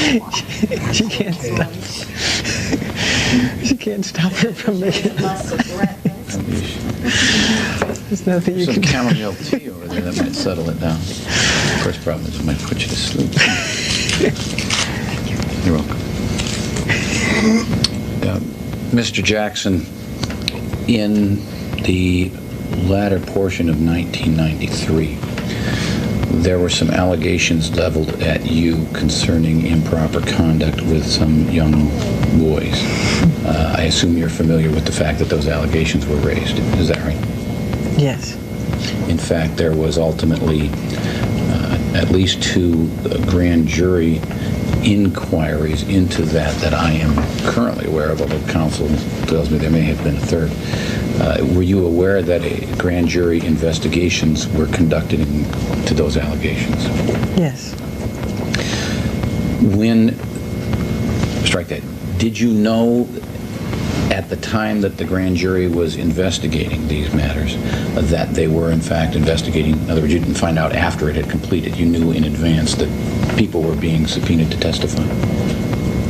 She can't stop. She can't stop her from making. There's nothing you Some can do. chamomile tea over there that might settle it down. First problem is it might put you to sleep. You're welcome. Mr. Jackson, in the latter portion of 1993, there were some allegations leveled at you concerning improper conduct with some young boys. I assume you're familiar with the fact that those allegations were raised. Is that right? Yes. In fact, there was ultimately at least 2 grand jury inquiries into that I am currently aware of, although counsel tells me there may have been a third. Were you aware that grand jury investigations were conducted into those allegations? Yes. Strike that. Did you know at the time that the grand jury was investigating these matters that they were in fact investigating? In other words, you didn't find out after it had completed. You knew in advance that people were being subpoenaed to testify.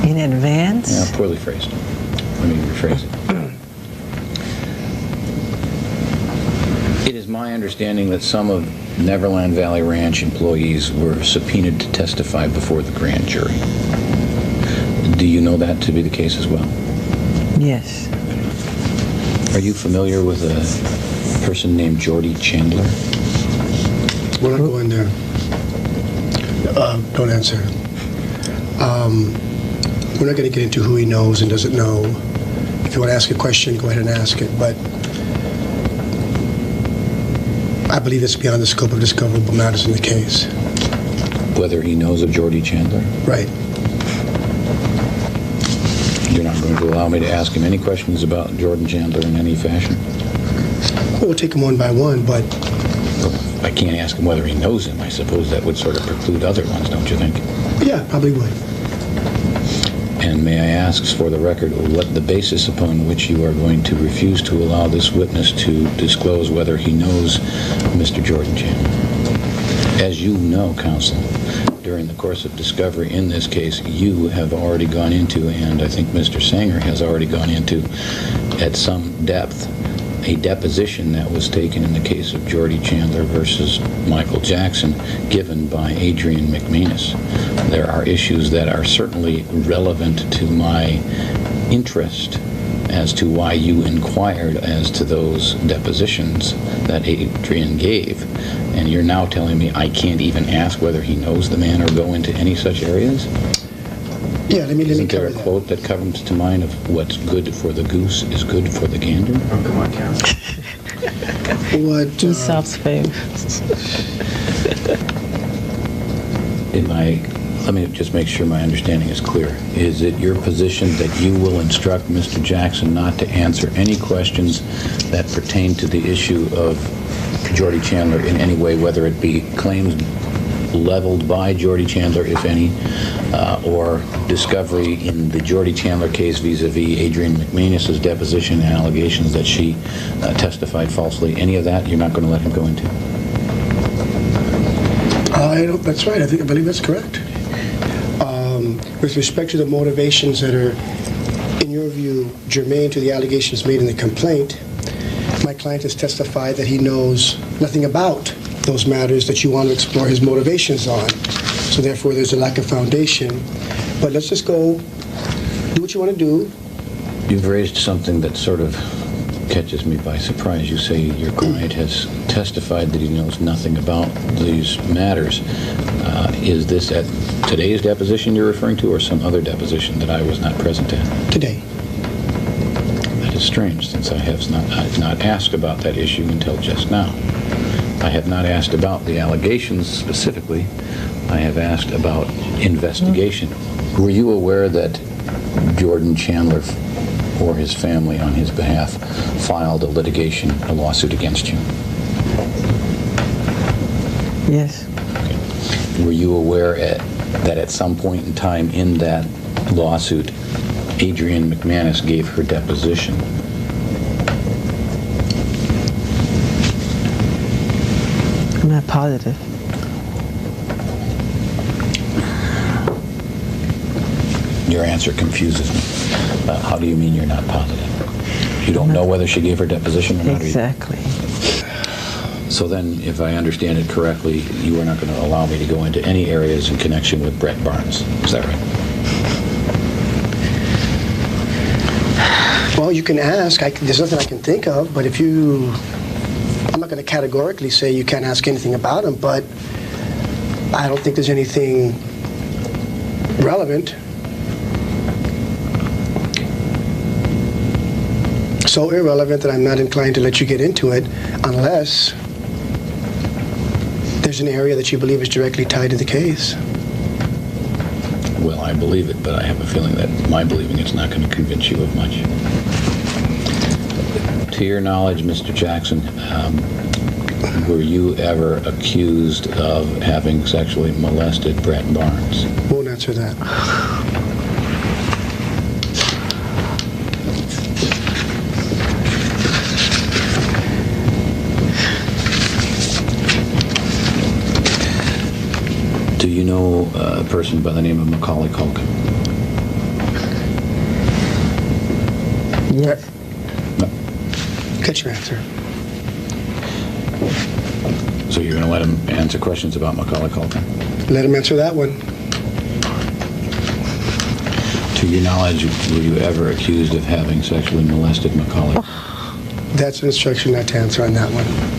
In advance? Yeah, poorly phrased. Let me rephrase it. It is my understanding that some of Neverland Valley Ranch employees were subpoenaed to testify before the grand jury. Do you know that to be the case as well? Yes. Are you familiar with a person named Jordy Chandler? We're not going there. Don't answer. We're not going to get into who he knows and doesn't know. If you want to ask a question, go ahead and ask it. But I believe it's beyond the scope of discoverable matters in the case. Whether he knows of Jordy Chandler? Right. You're not going to allow me to ask him any questions about Jordan Chandler in any fashion? Well, we'll take them one by one, but... I can't ask him whether he knows him. I suppose that would sort of preclude other ones, don't you think? Yeah, probably would. And may I ask, for the record, what the basis upon which you are going to refuse to allow this witness to disclose whether he knows Mr. Jordan Chandler? As you know, counsel, during the course of discovery in this case, you have already gone into, and I think Mr. Sanger has already gone into, at some depth, a deposition that was taken in the case of Jordy Chandler versus Michael Jackson, given by Adrian McManus. There are issues that are certainly relevant to my interest as to why you inquired as to those depositions that Adrian gave. And you're now telling me I can't even ask whether he knows the man or go into any such areas? Yeah, let me Isn't cover there a that. quote that comes to mind of what's good for the goose is good for the gander? Oh, come on, counsel. What... Aesop's fame. Let me just make sure my understanding is clear. Is it your position that you will instruct Mr. Jackson not to answer any questions that pertain to the issue of Jordy Chandler in any way, whether it be claims leveled by Jordy Chandler, if any, or discovery in the Jordy Chandler case vis-a-vis Adrian McManus's deposition and allegations that she testified falsely? Any of that you're not going to let him go into? That's right. I believe that's correct. With respect to the motivations that are, in your view, germane to the allegations made in the complaint, my client has testified that he knows nothing about those matters that you want to explore his motivations on. So therefore, there's a lack of foundation. But let's just go, do what you want to do. You've raised something that sort of catches me by surprise. You say your client has testified that he knows nothing about these matters. Is this at today's deposition you're referring to, or some other deposition that I was not present at? Today. That is strange, since I have not asked about that issue until just now. I have not asked about the allegations specifically. I have asked about investigation. Were you aware that Jordan Chandler or his family on his behalf filed a lawsuit against you? Yes. Okay. Were you aware that at some point in time in that lawsuit, Adrian McManus gave her deposition? I'm not positive. Your answer confuses me. How do you mean you're not positive? You don't know whether she gave her deposition or not? Exactly. So then, if I understand it correctly, you are not going to allow me to go into any areas in connection with Brett Barnes. Is that right? Well, you can ask. There's nothing I can think of, but if you... I'm not going to categorically say you can't ask anything about him, but I don't think there's anything relevant. So irrelevant that I'm not inclined to let you get into it unless there's an area that you believe is directly tied to the case. Well, I believe it, but I have a feeling that my believing it's not going to convince you of much. To your knowledge, Mr. Jackson, were you ever accused of having sexually molested Brett Barnes? Won't answer that. Do you know a person by the name of Macaulay Culkin? Yes. No. Get your answer. So you're going to let him answer questions about Macaulay Culkin? Let him answer that one. To your knowledge, were you ever accused of having sexually molested Macaulay? That's an instruction not to answer on that one.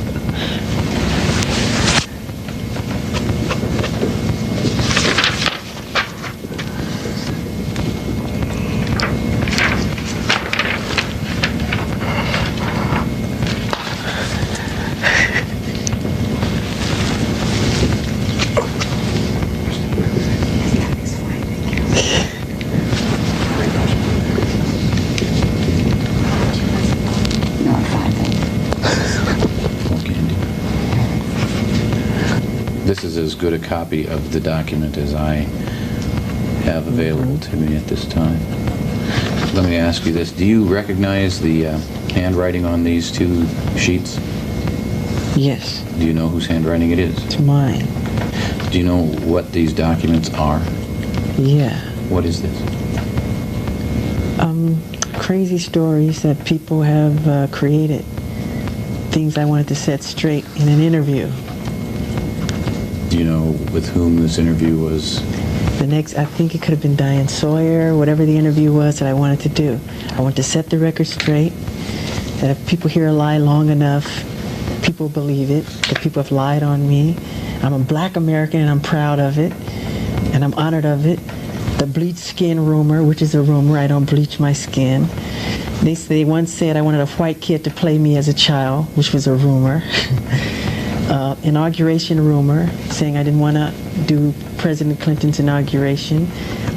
This is as good a copy of the document as I have available to me at this time. Let me ask you this. Do you recognize the handwriting on these two sheets? Yes. Do you know whose handwriting it is? It's mine. Do you know what these documents are? Yeah. What is this? Crazy stories that people have created. Things I wanted to set straight in an interview. Do you know with whom this interview was? I think it could have been Diane Sawyer, whatever the interview was that I wanted to do. I wanted to set the record straight, that if people hear a lie long enough, people believe it, that people have lied on me. I'm a black American and I'm proud of it, and I'm honored of it. The bleached skin rumor, which is a rumor, I don't bleach my skin. They once said I wanted a white kid to play me as a child, which was a rumor. Inauguration rumor, saying I didn't want to do President Clinton's inauguration.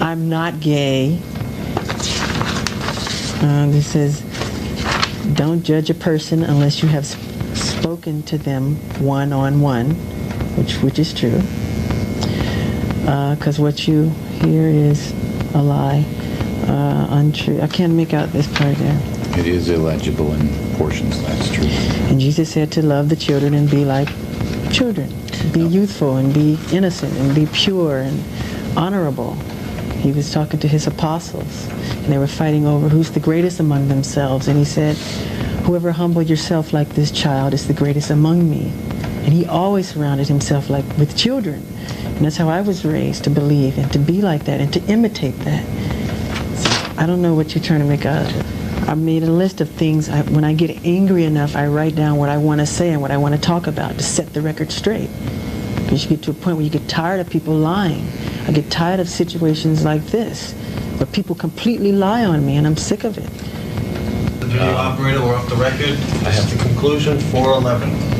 I'm not gay. This says, don't judge a person unless you have spoken to them one-on-one, which is true. Because what you hear is a lie, untrue. I can't make out this part there. It is illegible in portions, that's true. And Jesus said to love the children and be like children. Be youthful and be innocent and be pure and honorable. He was talking to his apostles, and they were fighting over who's the greatest among themselves. And he said, whoever humbled yourself like this child is the greatest among me. And he always surrounded himself with children. And that's how I was raised, to believe and to be like that and to imitate that. So I don't know what you're trying to make out of it. I made a list of things. When I get angry enough, I write down what I want to say and what I want to talk about to set the record straight. Because you get to a point where you get tired of people lying. I get tired of situations like this, where people completely lie on me, and I'm sick of it. The video operator, we're off the record. I have the conclusion, 411.